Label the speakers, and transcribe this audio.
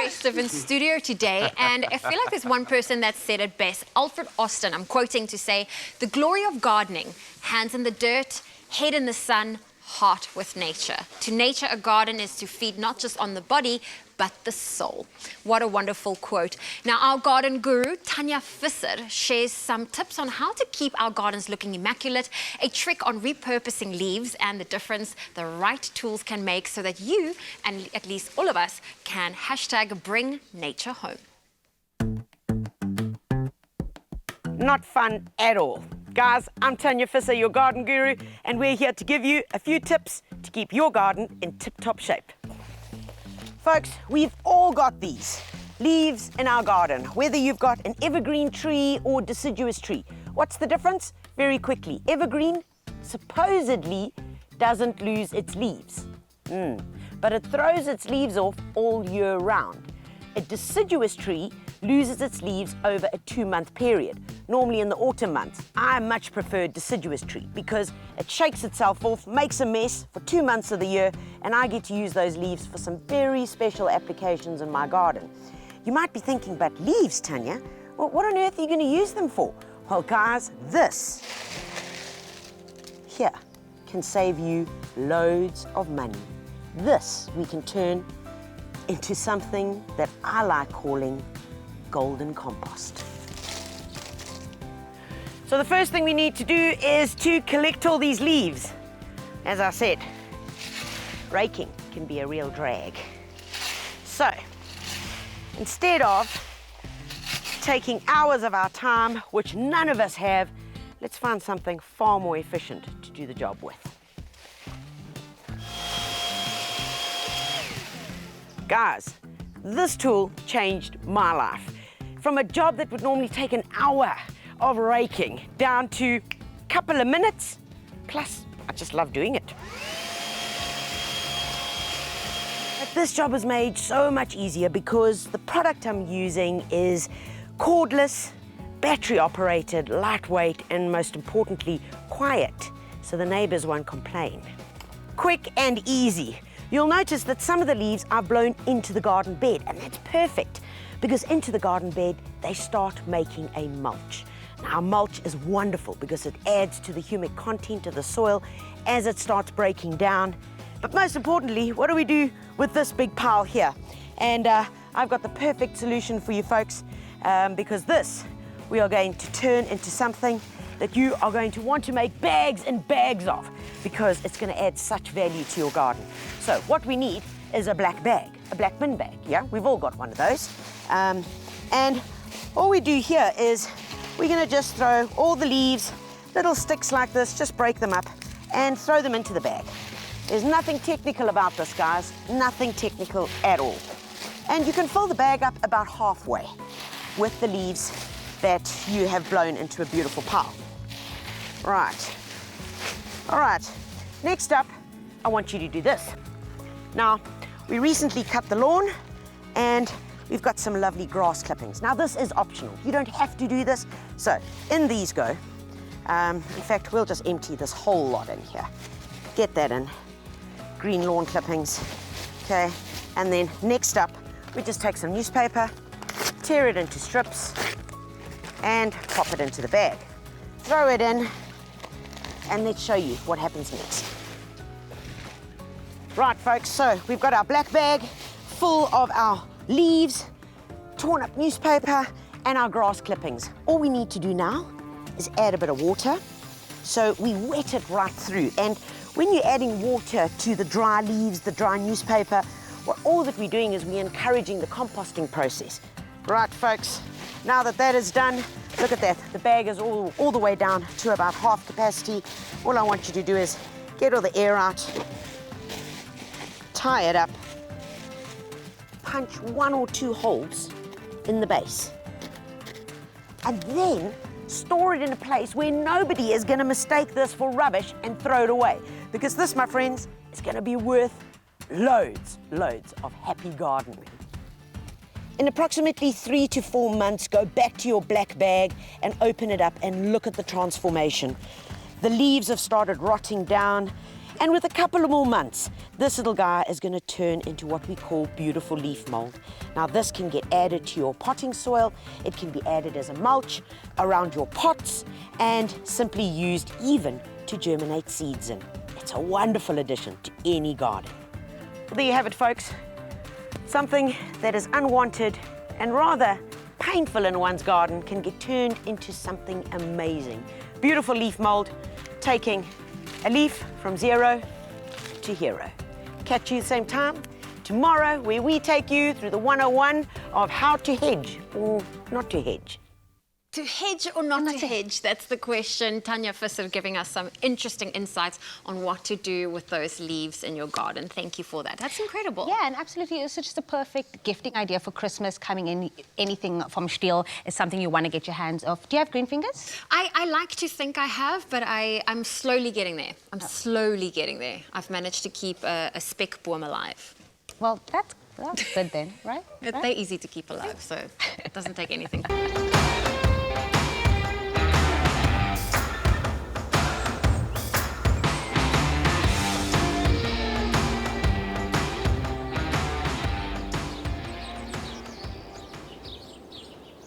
Speaker 1: festive in studio today, and I feel like there's one person that said it best. Alfred Austin, I'm quoting, to say, "The glory of gardening, hands in the dirt, head in the sun, heart with nature. To nature, a garden is to feed not just on the body, but the soul." What a wonderful quote. Now, our garden guru, Tanya Visser, shares some tips on how to keep our gardens looking immaculate, a trick on repurposing leaves, and the difference the right tools can make so that you, and at least all of us, can #bring nature home.
Speaker 2: Not fun at all. Guys, I'm Tanya Visser, your garden guru, and we're here to give you a few tips to keep your garden in tip-top shape. Folks, we've all got these leaves in our garden, whether you've got an evergreen tree or deciduous tree. What's the difference? Very quickly, evergreen supposedly doesn't lose its leaves, but it throws its leaves off all year round. A deciduous tree loses its leaves over a 2-month period, normally in the autumn months. I much prefer deciduous tree because it shakes itself off, makes a mess for 2 months of the year, and I get to use those leaves for some very special applications in my garden. You might be thinking, but leaves, Tanya? Well, what on earth are you going to use them for? Well, guys, this here can save you loads of money. This we can turn into something that I like calling golden compost. So the first thing we need to do is to collect all these leaves. As I said, raking can be a real drag. So instead of taking hours of our time, which none of us have, let's find something far more efficient to do the job with. Guys, this tool changed my life. From a job that would normally take an hour of raking down to a couple of minutes, plus I just love doing it. But this job is made so much easier because the product I'm using is cordless, battery operated, lightweight, and most importantly, quiet, so the neighbors won't complain. Quick and easy. You'll notice that some of the leaves are blown into the garden bed, and that's perfect because into the garden bed, they start making a mulch. Now, mulch is wonderful because it adds to the humic content of the soil as it starts breaking down. But most importantly, what do we do with this big pile here? And I've got the perfect solution for you folks because this we are going to turn into something that you are going to want to make bags and bags of because it's going to add such value to your garden. So what we need is a black bag, a black bin bag, yeah? We've all got one of those. And all we do here is we're going to just throw all the leaves, little sticks like this, just break them up and throw them into the bag. There's nothing technical about this, guys, nothing technical at all. And you can fill the bag up about halfway with the leaves that you have blown into a beautiful pile. Right. All right. Next up, I want you to do this. Now, we recently cut the lawn and we've got some lovely grass clippings. Now, this is optional. You don't have to do this. So, in these go. In fact, we'll just empty this whole lot in here. Get that in. Green lawn clippings. Okay. And then next up, we just take some newspaper, tear it into strips, and pop it into the bag. Throw it in, and let's show you what happens next. Right, folks, so we've got our black bag full of our leaves, torn up newspaper, and our grass clippings. All we need to do now is add a bit of water. So we wet it right through. And when you're adding water to the dry leaves, the dry newspaper, well, all that we're doing is we're encouraging the composting process. Right, folks, now that that is done, look at that. The bag is all the way down to about half capacity. All I want you to do is get all the air out, tie it up, punch 1 or 2 holes in the base, and then store it in a place where nobody is going to mistake this for rubbish and throw it away. Because this, my friends, is going to be worth loads of happy gardening. In approximately 3 to 4 months, go back to your black bag and open it up and look at the transformation. The leaves have started rotting down And with a couple of more months, this little guy is going to turn into what we call beautiful leaf mold. Now this can get added to your potting soil, it can be added as a mulch around your pots, and simply used even to germinate seeds in. It's a wonderful addition to any garden. Well, there you have it, folks. Something that is unwanted and rather painful in one's garden can get turned into something amazing. Beautiful leaf mold, taking a leaf from zero to hero. Catch you the same time tomorrow, where we take you through the 101 of how to hedge or not to hedge.
Speaker 1: To hedge or not to hedge? That's the question. Tanya Visser giving us some interesting insights on what to do with those leaves in your garden. Thank you for that. That's incredible.
Speaker 3: Yeah, and absolutely, it's just a perfect gifting idea for Christmas. Coming in, anything from STIHL is something you want to get your hands off. Do you have green fingers?
Speaker 1: I like to think I have, but I'm slowly getting there. I'm slowly getting there. I've managed to keep a speck boom alive.
Speaker 3: Well, that's good then, right?
Speaker 1: They're easy to keep alive, so it doesn't take anything.